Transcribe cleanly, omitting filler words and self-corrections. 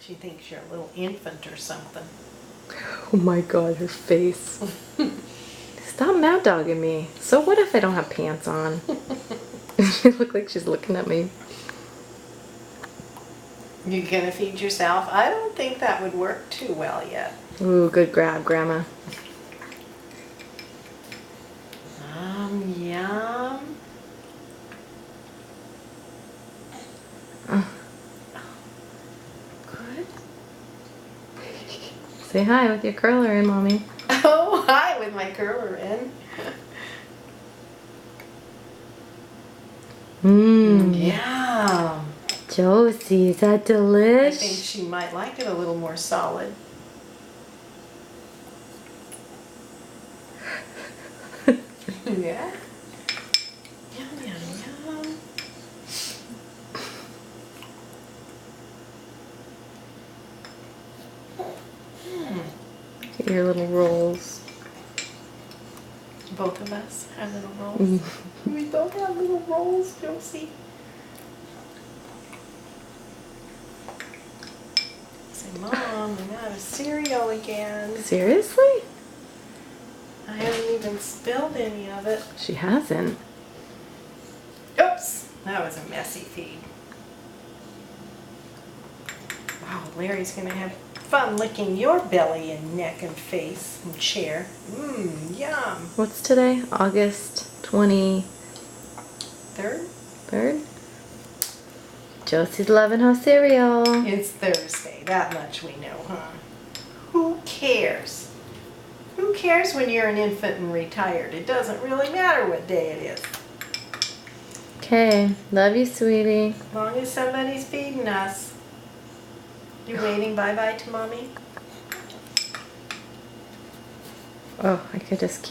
She thinks you're a little infant or something. Oh my god, her face. Stop mad dogging me. So what if I don't have pants on? She look like she's looking at me. You gonna feed yourself? I don't think that would work too well yet. Ooh, good grab, Grandma. Yum. Good. Say hi with your curler in, Mommy. Oh, hi with my curler in. Mmm. Yum. Josie, is that I think delish? she might like it a little more solid. Yeah. Yum, yum, yum. Get your little rolls. Both of us have little rolls. We both have little rolls, Josie. Say, Mom, I'm out of cereal again. Seriously? I haven't even spilled any of it. She hasn't. Oops, that was a messy feed. Wow, Larry's gonna have fun licking your belly and neck and face and chair. Mmm, yum. What's today? August 23rd? Third? Josie's loving her cereal. It's Thursday, that much we know, huh? Who cares? Who cares when you're an infant and retired? It doesn't really matter what day it is. Okay, love you, sweetie. As long as somebody's feeding us. You waving bye-bye to Mommy? Oh, I could just keep